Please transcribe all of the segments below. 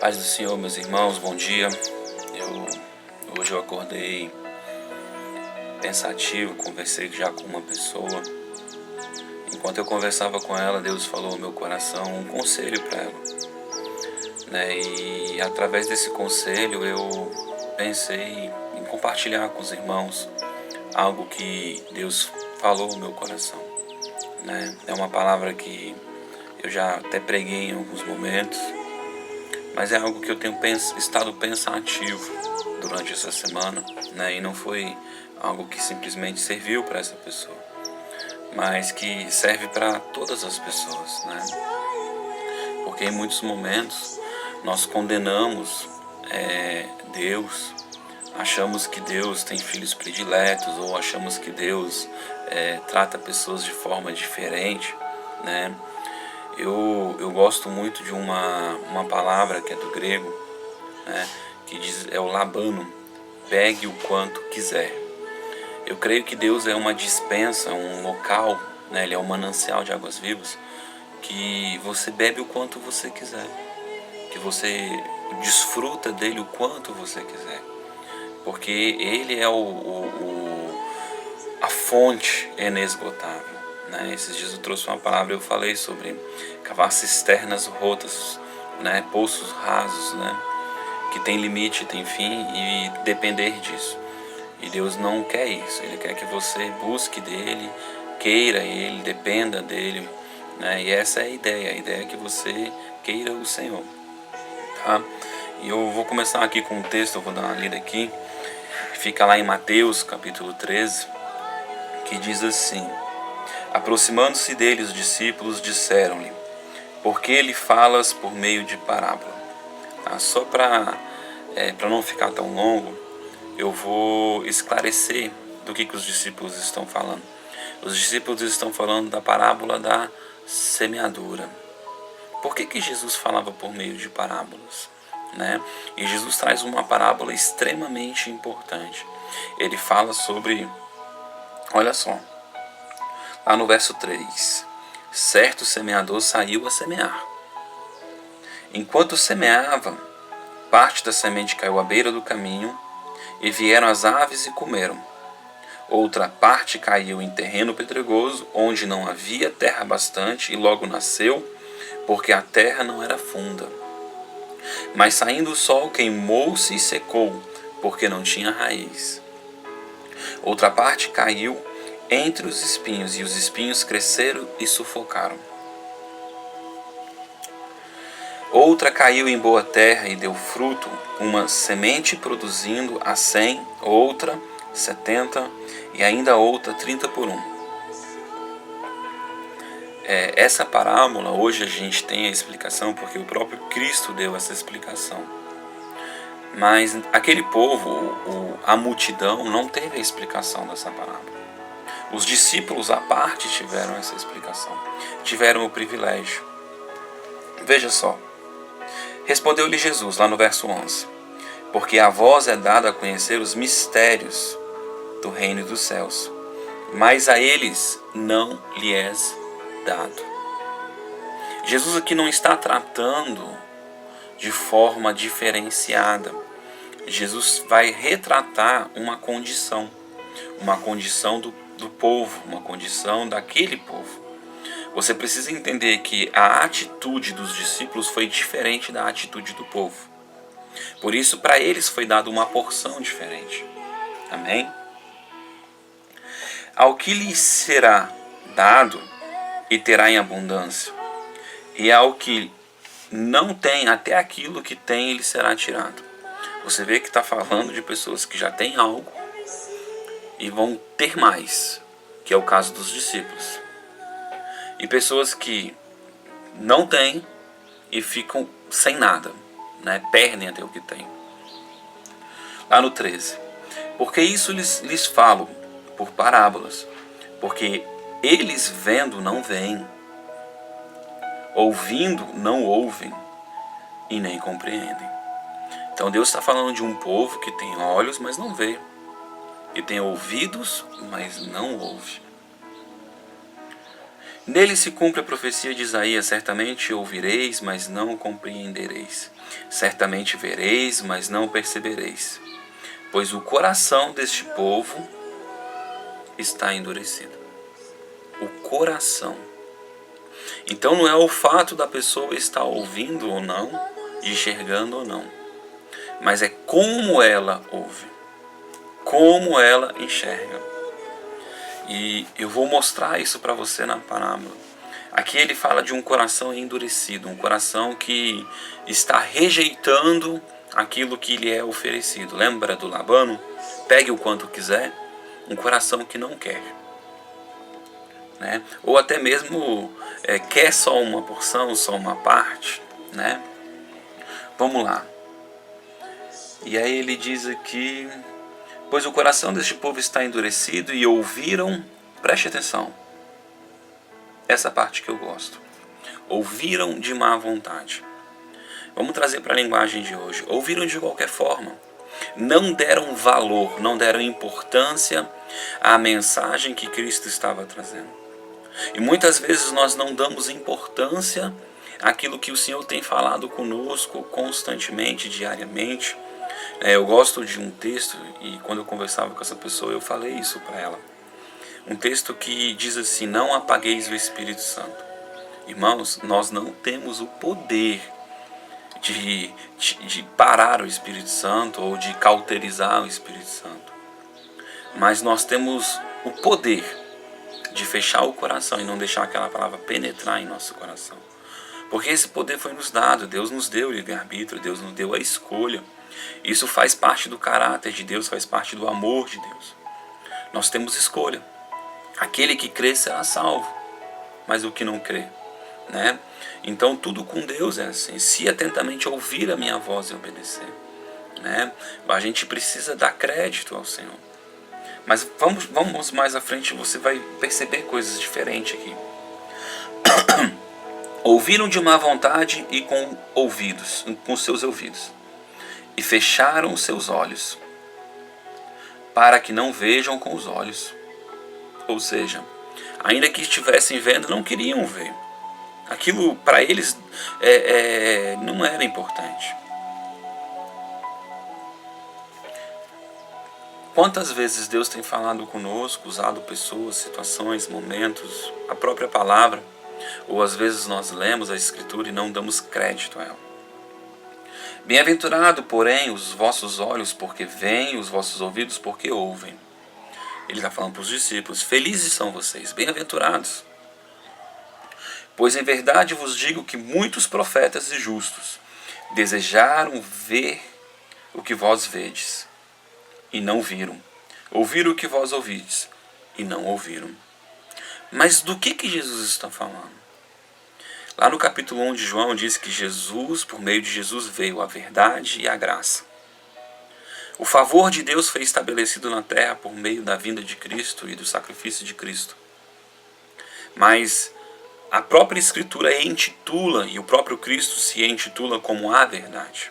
Paz do Senhor, meus irmãos, bom dia. Hoje eu acordei pensativo, conversei já com uma pessoa. Enquanto eu conversava com ela, Deus falou ao meu coração um conselho para ela, né? E através desse conselho eu pensei em compartilhar com os irmãos algo que Deus falou ao meu coração, né? É uma palavra que eu já até preguei em alguns momentos, mas é algo que eu tenho estado pensativo durante essa semana, né? E não foi algo que simplesmente serviu para essa pessoa, mas que serve para todas as pessoas, né? Porque em muitos momentos nós condenamos Deus, achamos que Deus tem filhos prediletos, ou achamos que Deus trata pessoas de forma diferente, né? Eu gosto muito de uma palavra que é do grego, né, que diz, é o labano, pegue o quanto quiser. Eu creio que Deus é uma dispensa, um local, né, Ele é um manancial de águas vivas, que você bebe o quanto você quiser, que você desfruta dele o quanto você quiser, porque Ele é a fonte inesgotável. Esses dias eu trouxe uma palavra, eu falei sobre cavar cisternas rotas, né, poços rasos, né, que tem limite, tem fim, e depender disso. E Deus não quer isso, Ele quer que você busque dele, queira Ele, dependa dele, né? E essa é a ideia é que você queira o Senhor, tá? E eu vou começar aqui com um texto, eu vou dar uma lida aqui, fica lá em Mateus capítulo 13, que diz assim: aproximando-se dele os discípulos disseram-lhe: por que lhe falas por meio de parábola? Só para não ficar tão longo, eu vou esclarecer do que os discípulos estão falando. Os discípulos estão falando da parábola da semeadura. Por que Jesus falava por meio de parábolas, né? E Jesus traz uma parábola extremamente importante. Ele fala sobre, olha só, lá no verso 3, certo semeador saiu a semear. Enquanto semeava, parte da semente caiu à beira do caminho, e vieram as aves e comeram. Outra parte caiu em terreno pedregoso, onde não havia terra bastante, e logo nasceu, porque a terra não era funda. Mas saindo o sol, queimou-se e secou, porque não tinha raiz. Outra parte caiu entre os espinhos, e os espinhos cresceram e sufocaram. Outra caiu em boa terra e deu fruto, uma semente produzindo a 100, outra 70 e ainda outra 30 por 1. Essa parábola, hoje a gente tem a explicação porque o próprio Cristo deu essa explicação. Mas aquele povo, a multidão, não teve a explicação dessa parábola. Os discípulos à parte tiveram essa explicação, tiveram o privilégio. Veja só. Respondeu-lhe Jesus, lá no verso 11, porque a vós é dado a conhecer os mistérios do reino dos céus, mas a eles não lhe és dado. Jesus aqui não está tratando de forma diferenciada. Jesus vai retratar uma condição do povo, uma condição daquele povo. Você precisa entender que a atitude dos discípulos foi diferente da atitude do povo. Por isso, para eles foi dada uma porção diferente. Amém? Ao que lhes será dado, e terá em abundância, e ao que não tem, até aquilo que tem, lhe será tirado. Você vê que está falando de pessoas que já têm algo e vão ter mais, que é o caso dos discípulos. E pessoas que não têm e ficam sem nada, né? Perdem até o que têm. Lá no 13. Porque isso lhes falo por parábolas, porque eles vendo não veem, ouvindo não ouvem e nem compreendem. Então Deus está falando de um povo que tem olhos, mas não vê, que tem ouvidos, mas não ouve. Nele se cumpre a profecia de Isaías: certamente ouvireis, mas não compreendereis. Certamente vereis, mas não percebereis. Pois o coração deste povo está endurecido. O coração. Então não é o fato da pessoa estar ouvindo ou não, enxergando ou não, mas é como ela ouve, como ela enxerga. E eu vou mostrar isso para você na parábola. Aqui ele fala de um coração endurecido, um coração que está rejeitando aquilo que lhe é oferecido. Lembra do Labano? Pegue o quanto quiser, um coração que não quer. Né? Ou até mesmo quer só uma porção, só uma parte. Né? Vamos lá. E aí ele diz aqui: pois o coração deste povo está endurecido e ouviram, preste atenção, essa parte que eu gosto, ouviram de má vontade. Vamos trazer para a linguagem de hoje. Ouviram de qualquer forma, não deram valor, não deram importância à mensagem que Cristo estava trazendo. E muitas vezes nós não damos importância àquilo que o Senhor tem falado conosco constantemente, diariamente. Eu gosto de um texto, e quando eu conversava com essa pessoa eu falei isso para ela. Um texto que diz assim: não apagueis o Espírito Santo. Irmãos, nós não temos o poder de parar o Espírito Santo ou de cauterizar o Espírito Santo. Mas nós temos o poder de fechar o coração e não deixar aquela palavra penetrar em nosso coração. Porque esse poder foi nos dado, Deus nos deu o livre-arbítrio, Deus nos deu a escolha. Isso faz parte do caráter de Deus, faz parte do amor de Deus. Nós temos escolha. Aquele que crê será salvo, mas o que não crê, né? Então tudo com Deus é assim: se atentamente ouvir a minha voz e obedecer, né? A gente precisa dar crédito ao Senhor. Mas vamos mais à frente, você vai perceber coisas diferentes aqui. Ouviram de má vontade e com seus ouvidos, e fecharam os seus olhos, para que não vejam com os olhos. Ou seja, ainda que estivessem vendo, não queriam ver. Aquilo para eles não era importante. Quantas vezes Deus tem falado conosco, usado pessoas, situações, momentos, a própria palavra, ou às vezes nós lemos a Escritura e não damos crédito a ela. Bem-aventurado, porém, os vossos olhos porque veem, os vossos ouvidos porque ouvem. Ele está falando para os discípulos: felizes são vocês, bem-aventurados. Pois em verdade vos digo que muitos profetas e justos desejaram ver o que vós vedes, e não viram. Ouviram o que vós ouvides, e não ouviram. Mas do que Jesus está falando? Lá no capítulo 1 de João diz que Jesus, por meio de Jesus, veio a verdade e a graça. O favor de Deus foi estabelecido na terra por meio da vinda de Cristo e do sacrifício de Cristo. Mas a própria Escritura intitula, e o próprio Cristo se intitula como a verdade.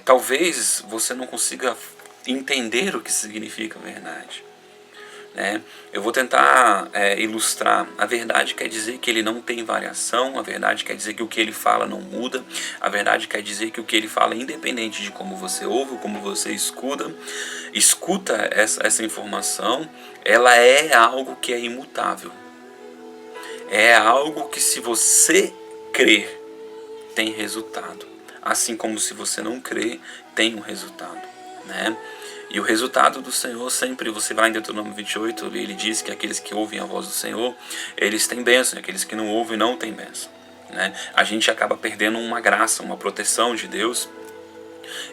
Talvez você não consiga entender o que significa verdade. Eu vou tentar ilustrar. A verdade quer dizer que ele não tem variação, a verdade quer dizer que o que ele fala não muda, a verdade quer dizer que o que ele fala, independente de como você ouve, como você escuta essa informação, ela é algo que é imutável. É algo que, se você crer, tem resultado. Assim como, se você não crer, tem um resultado, né? E o resultado do Senhor sempre, você vai em Deuteronômio 28, ele diz que aqueles que ouvem a voz do Senhor, eles têm bênção, e aqueles que não ouvem não têm bênção, né? A gente acaba perdendo uma graça, uma proteção de Deus.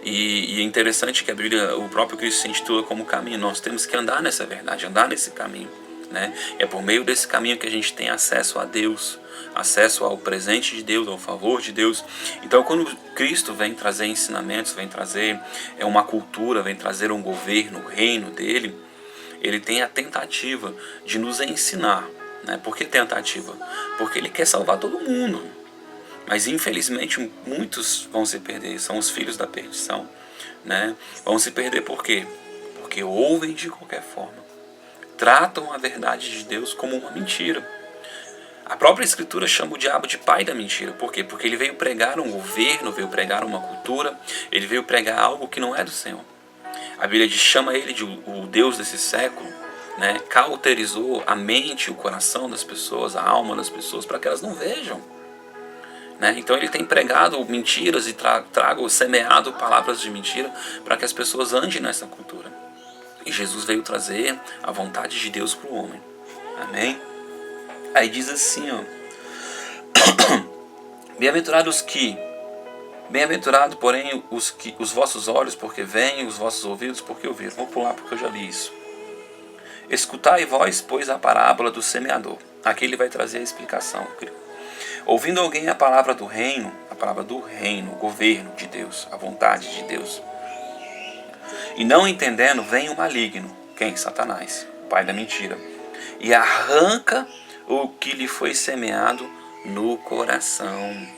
E é interessante que a Bíblia, o próprio Cristo se intitula como caminho. Nós temos que andar nessa verdade, andar nesse caminho, né? É por meio desse caminho que a gente tem acesso a Deus, acesso ao presente de Deus, ao favor de Deus. Então, quando Cristo vem trazer ensinamentos, vem trazer uma cultura, vem trazer um governo, o reino dele, ele tem a tentativa de nos ensinar, né? Por que tentativa? Porque ele quer salvar todo mundo. Mas infelizmente muitos vão se perder, são os filhos da perdição, né? Vão se perder por quê? Porque ouvem de qualquer forma. tratam a verdade de Deus como uma mentira. A própria Escritura chama o diabo de pai da mentira. Por quê? Porque ele veio pregar um governo, veio pregar uma cultura, ele veio pregar algo que não é do Senhor. A Bíblia chama ele de o Deus desse século, né? Cauterizou a mente e o coração das pessoas, a alma das pessoas, para que elas não vejam. Né? Então ele tem pregado mentiras e semeado palavras de mentira para que as pessoas andem nessa cultura. E Jesus veio trazer a vontade de Deus para o homem. Amém? Aí diz assim, ó. Bem-aventurado, porém, os vossos olhos, porque veem, os vossos ouvidos, porque ouviram. Vou pular porque eu já li isso. Escutai vós, pois, a parábola do semeador. Aqui ele vai trazer a explicação. Ouvindo alguém a palavra do reino, o governo de Deus, a vontade de Deus, e não entendendo, vem o maligno. Quem? Satanás, o pai da mentira. E arranca o que lhe foi semeado no coração.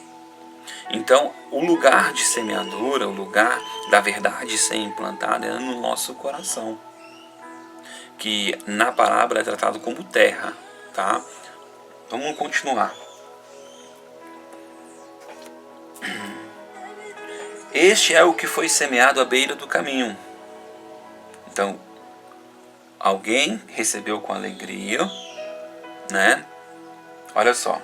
Então, o lugar de semeadura, o lugar da verdade ser implantada é no nosso coração, que na parábola é tratado como terra, tá? Vamos continuar. Este é o que foi semeado à beira do caminho. Então, alguém recebeu com alegria, né? Olha só.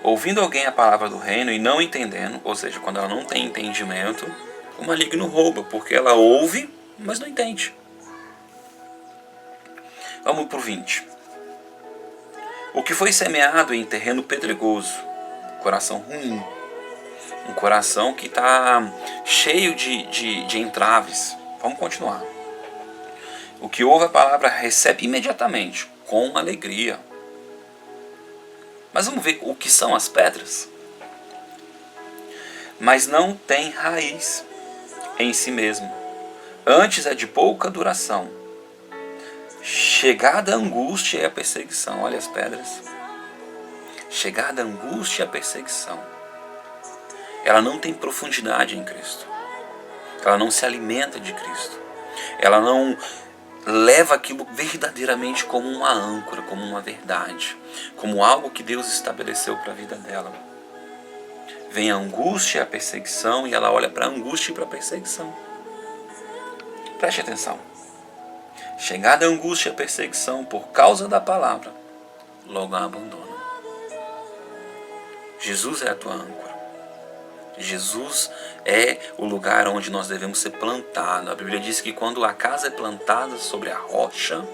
Ouvindo alguém a palavra do reino e não entendendo, ou seja, quando ela não tem entendimento, o maligno rouba, porque ela ouve, mas não entende. Vamos para o 20. O que foi semeado em terreno pedregoso, coração ruim, um coração que está cheio de entraves. Vamos continuar. O que ouve a palavra recebe imediatamente, com alegria. Mas vamos ver o que são as pedras. Mas não tem raiz em si mesmo. Antes é de pouca duração. Chegada a angústia e a perseguição. Olha as pedras. Chegada a angústia e a perseguição. Ela não tem profundidade em Cristo. Ela não se alimenta de Cristo. Ela não leva aquilo verdadeiramente como uma âncora, como uma verdade, como algo que Deus estabeleceu para a vida dela. Vem a angústia, a perseguição, e ela olha para a angústia e para a perseguição. Preste atenção. Chegada a angústia e a perseguição por causa da palavra, logo a abandona. Jesus é a tua âncora. Jesus é o lugar onde nós devemos ser plantados. A Bíblia diz que quando a casa é plantada sobre a rocha,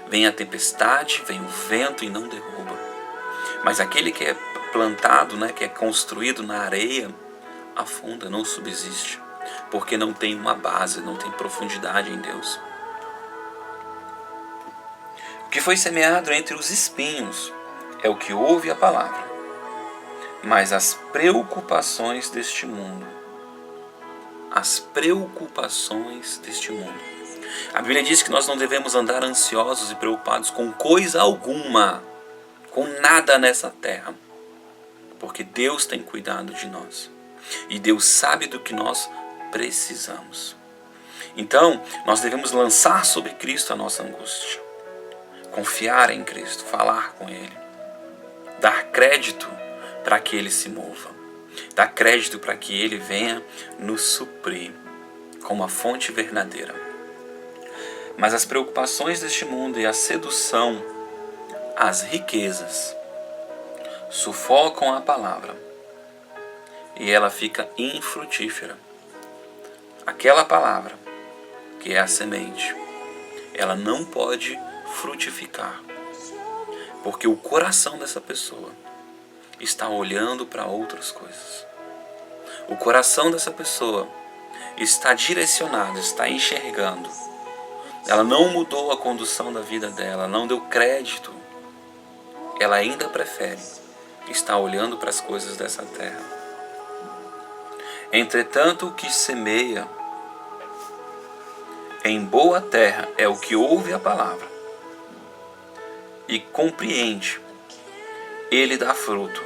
vem a tempestade, vem o vento e não derruba. Mas aquele que é plantado, né, que é construído na areia, afunda, não subsiste, porque não tem uma base, não tem profundidade em Deus. O que foi semeado entre os espinhos é o que ouve a palavra, mas as preocupações deste mundo. A Bíblia diz que nós não devemos andar ansiosos e preocupados com coisa alguma, com nada nessa terra, porque Deus tem cuidado de nós e Deus sabe do que nós precisamos. Então, nós devemos lançar sobre Cristo a nossa angústia, confiar em Cristo, falar com Ele, dar crédito para que Ele se mova, dar crédito para que Ele venha nos suprir como a fonte verdadeira. Mas as preocupações deste mundo e a sedução, as riquezas, sufocam a palavra e ela fica infrutífera. Aquela palavra, que é a semente, ela não pode frutificar, porque o coração dessa pessoa está olhando para outras coisas. O coração dessa pessoa está direcionado, está enxergando. Ela não mudou a condução da vida dela, não deu crédito. Ela ainda prefere estar olhando para as coisas dessa terra. Entretanto, o que semeia em boa terra é o que ouve a palavra e compreende. Ele dá fruto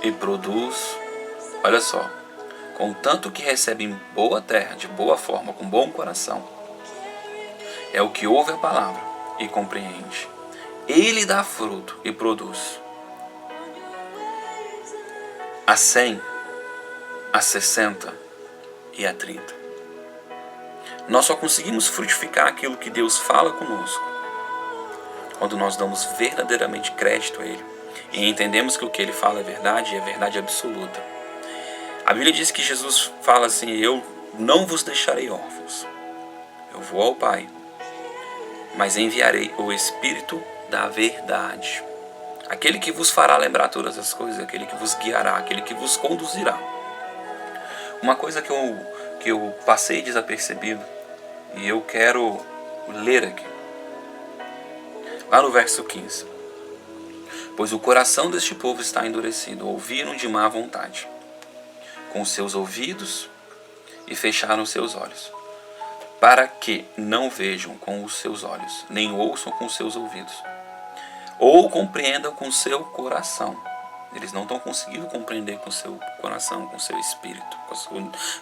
e produz, olha só, contanto que recebe em boa terra, de boa forma, com bom coração. é o que ouve a palavra e compreende. Ele dá fruto e produz a 100, a 60 e a 30. Nós só conseguimos frutificar aquilo que Deus fala conosco quando nós damos verdadeiramente crédito a Ele e entendemos que o que Ele fala é verdade e é verdade absoluta. A Bíblia diz que Jesus fala assim: eu não vos deixarei órfãos, eu vou ao Pai, mas enviarei o Espírito da verdade, aquele que vos fará lembrar todas as coisas, aquele que vos guiará, aquele que vos conduzirá. Uma coisa que eu passei desapercebido e eu quero ler aqui, lá no verso 15: pois o coração deste povo está endurecido, ouviram de má vontade com seus ouvidos e fecharam seus olhos, para que não vejam com os seus olhos, nem ouçam com os seus ouvidos, ou compreendam com seu coração. Eles não estão conseguindo compreender com seu coração, com seu espírito,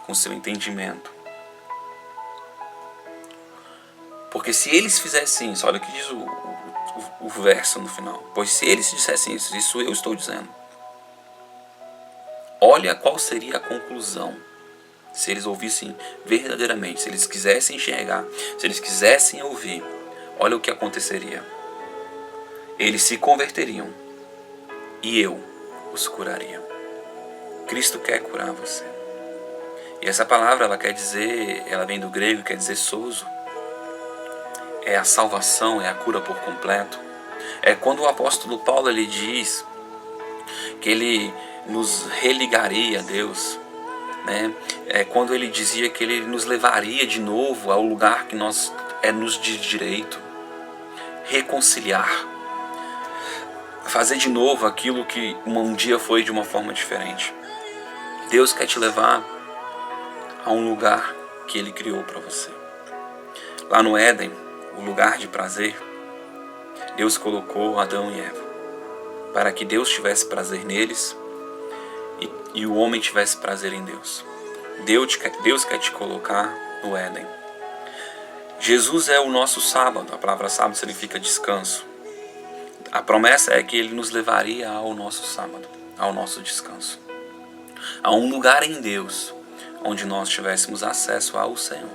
com seu entendimento. Porque se eles fizessem isso, olha o que diz o verso no final: pois se eles dissessem isso eu estou dizendo. Olha qual seria a conclusão se eles ouvissem verdadeiramente, se eles quisessem enxergar, se eles quisessem ouvir. Olha o que aconteceria. Eles se converteriam e eu os curaria. Cristo quer curar você. E essa palavra, ela vem do grego, quer dizer sozo. É a salvação, é a cura por completo. É quando o apóstolo Paulo ele diz que ele nos religaria a Deus, né? É quando ele dizia que ele nos levaria de novo ao lugar que nos de direito, reconciliar, fazer de novo aquilo que um dia foi de uma forma diferente. Deus quer te levar a um lugar que Ele criou para você. Lá no Éden, o lugar de prazer, Deus colocou Adão e Eva para que Deus tivesse prazer neles e o homem tivesse prazer em Deus. Deus quer te colocar no Éden. Jesus é o nosso sábado. A palavra sábado significa descanso. A promessa é que Ele nos levaria ao nosso sábado, ao nosso descanso, a um lugar em Deus onde nós tivéssemos acesso ao Senhor,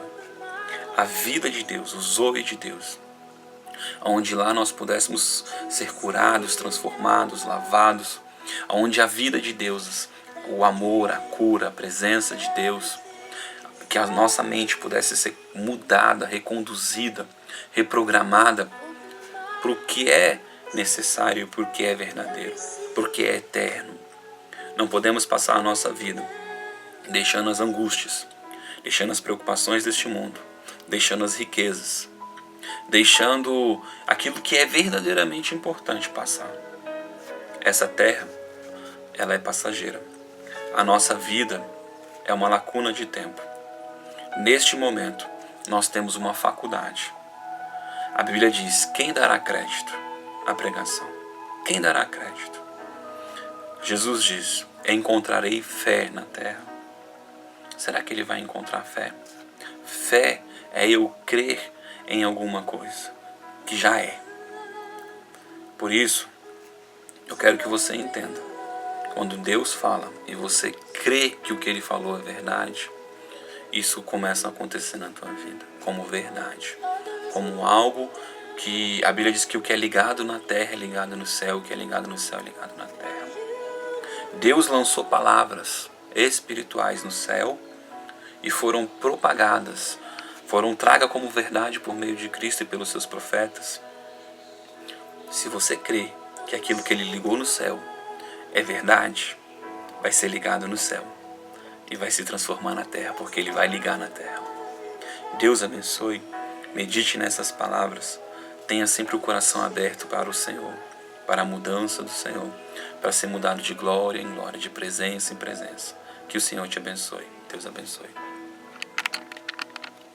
a vida de Deus, o zoe de Deus, onde lá nós pudéssemos ser curados, transformados, lavados, onde a vida de Deus, o amor, a cura, a presença de Deus, que a nossa mente pudesse ser mudada, reconduzida, reprogramada para o que é necessário, para o que é verdadeiro, porque é eterno. Não podemos passar a nossa vida deixando as angústias, deixando as preocupações deste mundo, deixando as riquezas, deixando aquilo que é verdadeiramente importante passar. Essa terra, ela é passageira. A nossa vida é uma lacuna de tempo. Neste momento, nós temos uma faculdade. A Bíblia diz: quem dará crédito à pregação? Quem dará crédito? Jesus diz: encontrarei fé na terra. Será que ele vai encontrar fé? Fé é eu crer em alguma coisa que já é. Por isso, eu quero que você entenda. Quando Deus fala e você crê que o que Ele falou é verdade, isso começa a acontecer na tua vida como verdade, como algo que a Bíblia diz que o que é ligado na terra é ligado no céu, o que é ligado no céu é ligado na terra. Deus lançou palavras espirituais no céu e foram propagadas, foram tragas como verdade por meio de Cristo e pelos seus profetas. Se você crê que aquilo que Ele ligou no céu é verdade, vai ser ligado no céu e vai se transformar na terra, porque Ele vai ligar na terra. Deus abençoe, medite nessas palavras, tenha sempre o coração aberto para o Senhor, para a mudança do Senhor, para ser mudado de glória em glória, de presença em presença. Que o Senhor te abençoe. Deus abençoe.